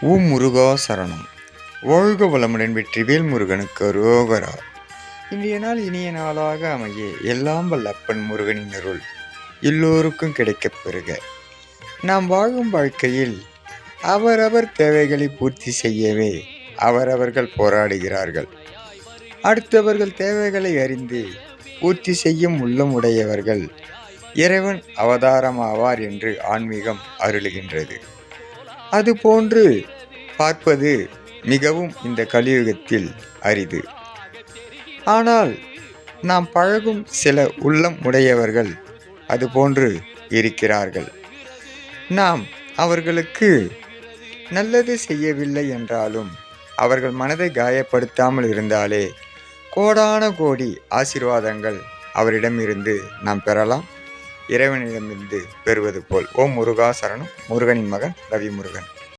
ஓம் முருகா சரணம். வாழ்க வளமுடன். வெற்றிவேல் முருகனுக்கு அரோகரா. இன்றைய நாள் இனிய நாளாக அமைய எல்லாம் வல்ல அப்பன் முருகனின் அருள் எல்லோருக்கும் கிடைக்கப் பெறுக. நாம் வாழும் வாழ்க்கையில் அவரவர் தேவைகளை பூர்த்தி செய்யவே அவரவர்கள் போராடுகிறார்கள். அடுத்தவர்கள் தேவைகளை அறிந்து பூர்த்தி செய்யும் உள்ளம் உடையவர்கள் இறைவன் அவதாரமாவார் என்று ஆன்மீகம் அருளுகின்றது. அதுபோன்று பார்ப்பது மிகவும் இந்த கலியுகத்தில் அரிது. ஆனால் நாம் பழகும் சில உள்ளம் உடையவர்கள் அதுபோன்று இருக்கிறார்கள். நாம் அவர்களுக்கு நல்லது செய்யவில்லை என்றாலும் அவர்கள் மனதை காயப்படுத்தாமல் இருந்தாலே கோடான கோடி ஆசீர்வாதங்கள் அவரிடமிருந்து நாம் பெறலாம். இறைவனிடமிருந்து பெறுவது போல். ஓம் முருகா சரணம். முருகனின் மகன் ரவி முருகன்.